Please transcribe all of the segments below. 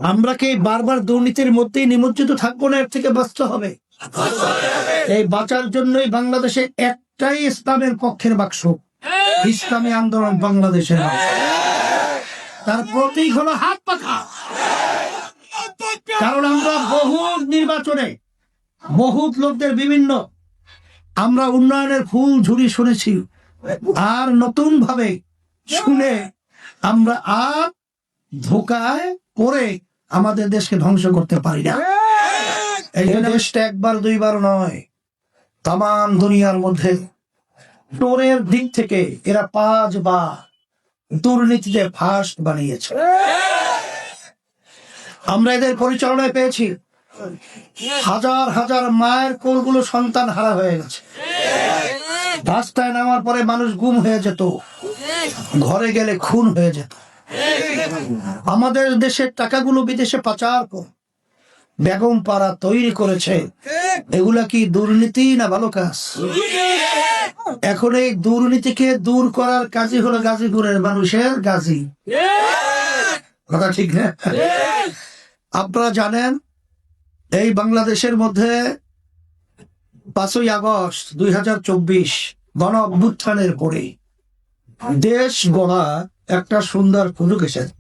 আমরা কি বারবার দুর্নীতির মধ্যেই নিমজ্জিত থাকবো না? এর থেকে বাঁচতে হবে। এই বাঁচার জন্যই বাংলাদেশে একটাই ইসলামের পক্ষের বাক্স, ইসলামী আন্দোলন বাংলাদেশের বাক্স। তার প্রতীক হলো হাত পাখা। কারণ আমরা বহুত নির্বাচনে বহুত লোকদের বিভিন্ন আমরা উন্নয়নের ফুল ঝুরি শুনেছি, আর নতুন ভাবে শুনে আমরা আর ধোকায় পড়ে আমাদের দেশকে ধ্বংস করতে পারি না। এই দেশটা একবার দুইবার নয়, তাম দুনিয়ার মধ্যে চোরের দিক থেকে এরা 5 বার দুর্নীতিতে ফার্স্ট বানিয়েছে। আমরা এদের পরিচালনায় পেয়েছি হাজার হাজার মায়ের কোলগুলো সন্তান হারা হয়ে গেছে। রাস্তায় নামার পরে মানুষ গুম হয়ে যেত, ঘরে গেলে খুন হয়ে যেত। আমাদের দেশের টাকাগুলো বিদেশে পাচার করে বেগম পাড়া তৈরি করেছে। এগুলা কি দুর্নীতি না ভালো কাজ? এখন এই দুর্নীতিকে দূর করার কাজই হলো গাজীপুরের মানুষের গাজী। কথা ঠিক না? আপনারা জানেন এই বাংলাদেশের মধ্যে 5ই আগস্ট 2024 গণ অভ্যুত্থানের পরে দেশ গড়া একটা সুন্দর সুযোগ এসেছে।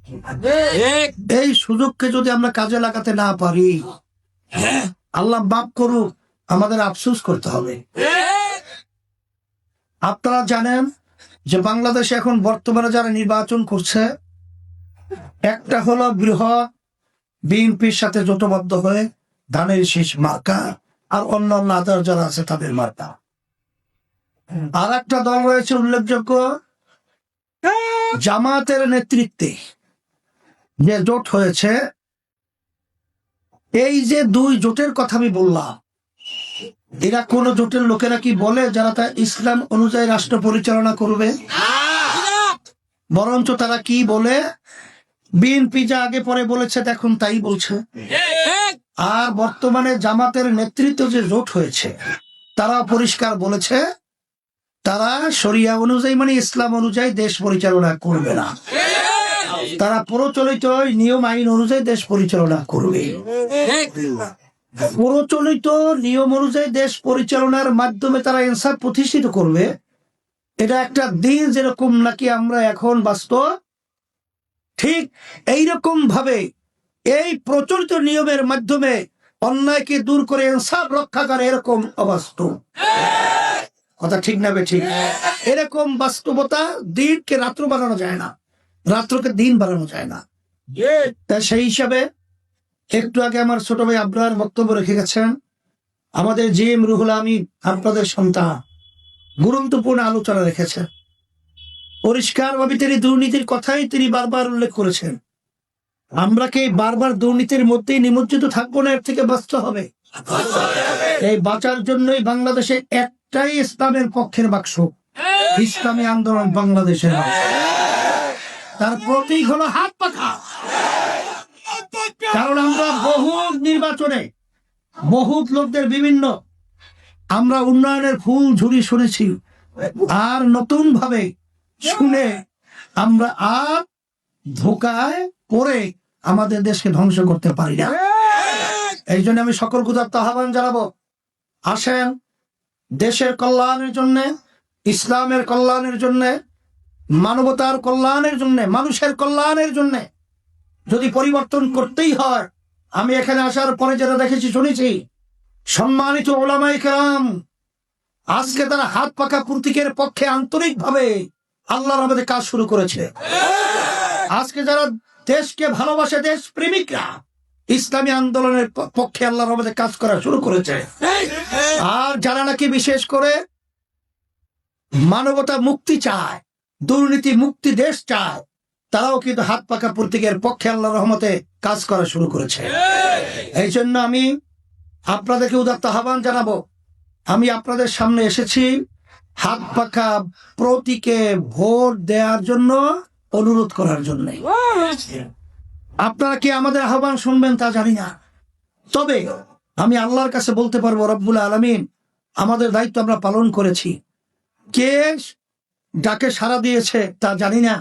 এই সুযোগকে যদি আমরা কাজে লাগাতে না পারি, আল্লাহ মাফ করুক, আমাদের আফসোস করতে হবে। আপনারা জানেন যে বাংলাদেশে এখন বর্তমানে যারা নির্বাচন করছে, একটা হলো বৃহৎ বিএনপির সাথে জোটবদ্ধ হয়ে ধানের শীষ মার্কা, আর অন্যান্য আদার যারা আছে তাদের মার্কা। আর একটা দল রয়েছে উল্লেখযোগ্য জামাতের নেতৃত্বে যে জোট হয়েছে। এই যে 2 জোটের কথা আমি বললাম, এরা কোন জোটের লোকেরা কি বলে যারা তা ইসলাম অনুযায়ী রাষ্ট্র পরিচালনা করবে? বরঞ্চ তারা কি বলে, বিএনপি যা আগে পরে বলেছে এখন তাই বলছে। আর বর্তমানে জামাতের নেতৃত্ব যে জোট হয়েছে, তারা পরিষ্কার বলেছে তারা শরিয়া অনুযায়ী মানে ইসলাম অনুযায়ী দেশ পরিচালনা করবে না। তারা প্রচলিত নিয়ম আইন অনুযায়ী দেশ পরিচালনা করবে। প্রচলিত নিয়ম অনুযায়ী দেশ পরিচালনার মাধ্যমে তারা ইনসাফ প্রতিষ্ঠিত করবে। এটা একটা দিন যেরকম নাকি আমরা এখন বাস্তব, ঠিক এইরকম ভাবে এই প্রচলিত নিয়মের মাধ্যমে অন্যায়কে দূর করে ইনসাফ রক্ষা করে, এরকম অবাস্তব। কথা ঠিক না ঠিক? এরকম বাস্তবতা দিনকে রাত্র বানানো যায় না, রাত্রকে দিন বানানো যায় না। তাই সেই হিসাবে একটু আগে আমার ছোট ভাই আবরার বক্তব্য রেখে গেছেন। আমাদের জিএম রুহুল আমিন আপনাদের সন্তান গুরুত্বপূর্ণ আলোচনা রেখেছেন। পরিষ্কারভাবে তিনি দুর্নীতির কথাই তিনি বারবার উল্লেখ করেছেন। আমরা কি বারবার দুর্নীতির মধ্যেই নিমজ্জিত থাকবো না? এর থেকে বাঁচতে হবে। এই বাঁচার জন্যই বাংলাদেশে একটাই ইসলামের পক্ষের বাক্স, ইসলামী আন্দোলন বাংলাদেশের বাক্স। তার প্রতীক হলো হাত পাখা। কারণ আমরা বহুত নির্বাচনে বহুত লোকদের বিভিন্ন আমরা উন্নয়নের ফুল ঝুরি শুনেছি, আর নতুন ভাবে শুনে আমরা আর ধোকায় পড়ে আমাদের দেশকে ধ্বংস করতে পারি না। এই জন্য আমি সকল উদাত্ত আহ্বান জানাবো, আসেন দেশের কল্যাণের জন্য, ইসলামের কল্যাণের জন্য, মানবতার কল্যাণের জন্য, মানুষের কল্যাণের জন্য যদি পরিবর্তন করতেই হয়, আমি এখানে আসার পরে যেটা দেখেছি শুনেছি, সম্মানিত ওলামায়ে কেরাম আজকে তারা হাত পাখা প্রতীকের পক্ষে আন্তরিকভাবে আল্লাহর রহমতে কাজ শুরু করেছে। আজকে যারা দেশকে ভালোবাসে, দেশ প্রেমিকরা ইসলামী আন্দোলনের পক্ষে আল্লাহর রহমতে কাজ করা শুরু করেছে। আর যারা নাকি বিশেষ করে মানবতা মুক্তি চায়, দুর্নীতি মুক্তি দেশ চায়, তারাও কিন্তু হাত পাখা প্রতীকের পক্ষে আল্লাহর রহমতে কাজ করা শুরু করেছে। এই জন্য আমি আপনাদেরকে উদাত্ত আহ্বান জানাবো, আমি আপনাদের সামনে এসেছি হাত পাখা প্রতীকে ভোট দেওয়ার জন্য অনুরোধ করার জন্য। আপনারা কি আমাদের আহ্বান শুনবেন তা জানি না, তবে আমি আল্লাহর কাছে বলতে পারবো রব্বুল আলামিন আমাদের দায়িত্ব আমরা পালন করেছি। কে ডাকে সাড়া দিয়েছে তা জানি না,